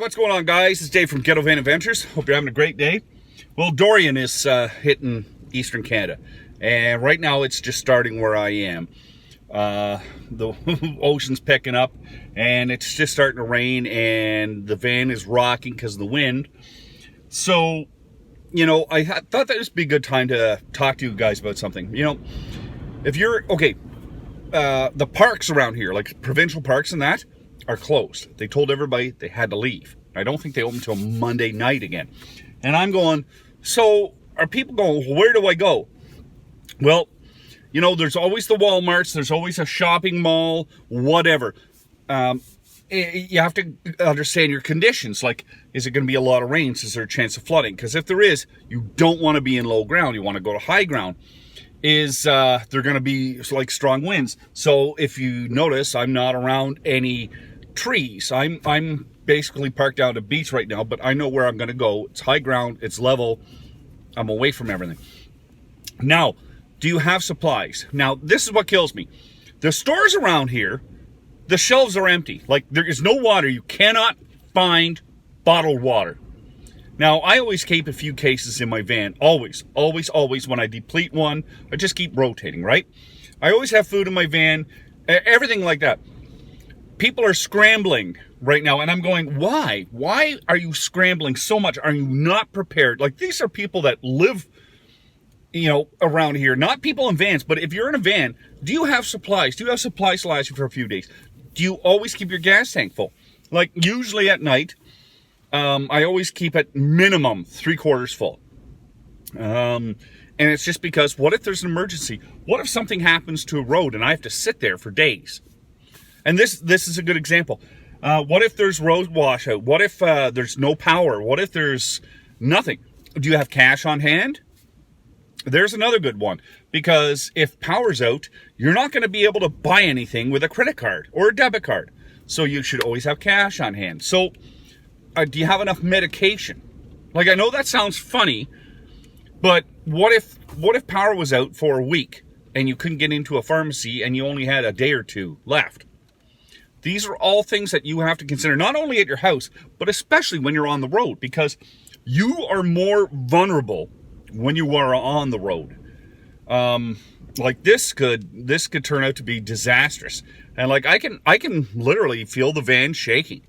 what's going on, guys? It's Dave from Ghetto Van Adventures. Hope you're having a great day. Well, Dorian is hitting Eastern Canada, and right now it's just starting where I am. The ocean's picking up, and it's just starting to rain, and the van is rocking because of the wind. So, you know, I thought that would be a good time to talk to you guys about something. You know, if you're, okay, the parks around here, like provincial parks and that, are closed. They told everybody they had to leave. I don't think they open until Monday night again. And I'm going, so are people going, well, where do I go? Well, you know, there's always the Walmarts, there's always a shopping mall, whatever. You have to understand your conditions. Like, is it going to be a lot of rain? Is there a chance of flooding? Because if there is, you don't want to be in low ground. You want to go to high ground. Is there going to be like strong winds? So if you notice, I'm not around any trees. I'm basically parked down at the beach right now, but I know where I'm going to go. It's high ground, it's level, I'm away from everything. Now, do you have supplies? Now, this is what kills me. The stores around here, the shelves are empty. Like, there is no water. You cannot find bottled water. Now, I always keep a few cases in my van. Always. When I deplete one, I just keep rotating, right? I always have food in my van, everything like that. People are scrambling right now, and I'm going, why? Why are you scrambling so much? Are you not prepared? Like, these are people that live, you know, around here. Not people in vans, but if you're in a van, do you have supplies? Do you have supplies to last you for a few days? Do you always keep your gas tank full? Like, usually at night, I always keep it minimum 3/4 full. And it's just because, what if there's an emergency? What if something happens to a road and I have to sit there for days? And this is a good example. What if there's road washout? What if there's no power? What if there's nothing? Do you have cash on hand? There's another good one. Because if power's out, you're not going to be able to buy anything with a credit card or a debit card. So you should always have cash on hand. So do you have enough medication? Like, I know that sounds funny, but what if power was out for a week and you couldn't get into a pharmacy and you only had a day or two left? These are all things that you have to consider, not only at your house, but especially when you're on the road, because you are more vulnerable when you are on the road. Like, this could turn out to be disastrous. And like, I can literally feel the van shaking.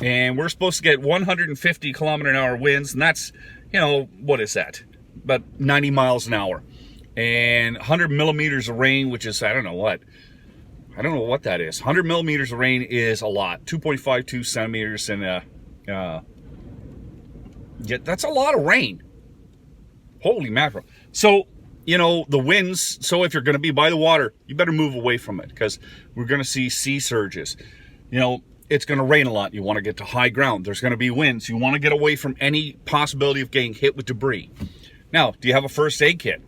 And we're supposed to get 150 km/h winds, and that's, you know, what is that? About 90 miles an hour. And 100 millimeters of rain, which is, I don't know what that is. 100 millimeters of rain is a lot. 2.52 centimeters, and yeah, that's a lot of rain. Holy mackerel. So, you know, the winds, so if you're going to be by the water, you better move away from it, because we're going to see sea surges. You know, it's going to rain a lot. You want to get to high ground. There's going to be winds. You want to get away from any possibility of getting hit with debris. Now, do you have a first aid kit?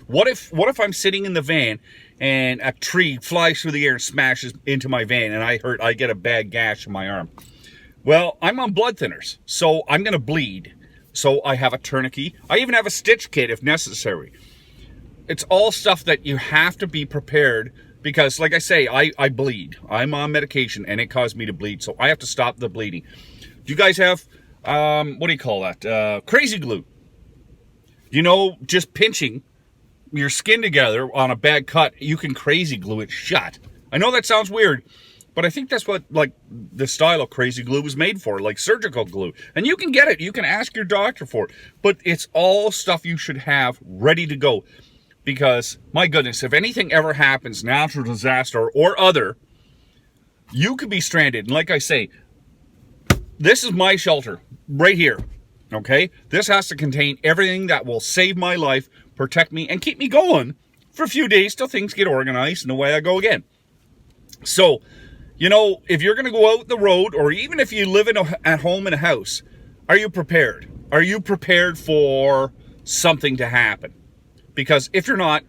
What if I'm sitting in the van and a tree flies through the air and smashes into my van and I get a bad gash in my arm? Well, I'm on blood thinners, so I'm going to bleed. So I have a tourniquet. I even have a stitch kit if necessary. It's all stuff that you have to be prepared, because, like I say, I bleed. I'm on medication, and it caused me to bleed, so I have to stop the bleeding. Do you guys have, what do you call that? Crazy glue. You know, just pinching your skin together on a bad cut, you can crazy glue it shut. I know that sounds weird, but I think that's what, like, the style of crazy glue was made for, like surgical glue. And you can get it. You can ask your doctor for it. But it's all stuff you should have ready to go. Because, my goodness, if anything ever happens, natural disaster or other, you could be stranded. And like I say, this is my shelter right here. Okay? This has to contain everything that will save my life, protect me, and keep me going for a few days till things get organized and away I go again. So, you know, if you're going to go out the road, or even if you live at home in a house, are you prepared? Are you prepared for something to happen? Because if you're not,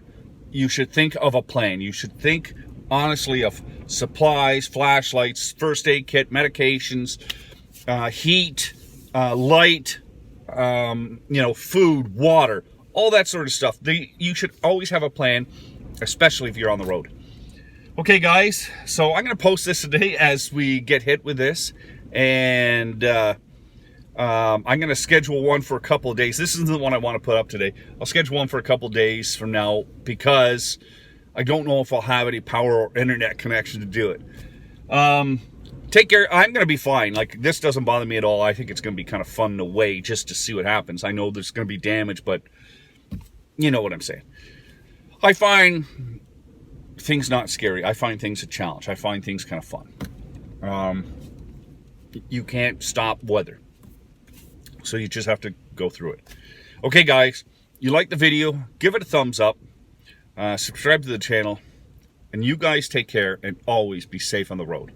you should think of a plan. You should think, honestly, of supplies, flashlights, first aid kit, medications, heat, light, you know, food, water, all that sort of stuff. You should always have a plan, especially if you're on the road. Okay, guys, so I'm going to post this today as we get hit with this, and I'm going to schedule one for a couple of days. This isn't the one I want to put up today. I'll schedule one for a couple of days from now because I don't know if I'll have any power or internet connection to do it. Take care. I'm going to be fine. Like, this doesn't bother me at all. I think it's going to be kind of fun in a way just to see what happens. I know there's going to be damage, but you know what I'm saying. I find things not scary. I find things a challenge. I find things kind of fun. You can't stop weather, so you just have to go through it. Okay, guys, you like the video, give it a thumbs up, subscribe to the channel, and you guys take care and always be safe on the road.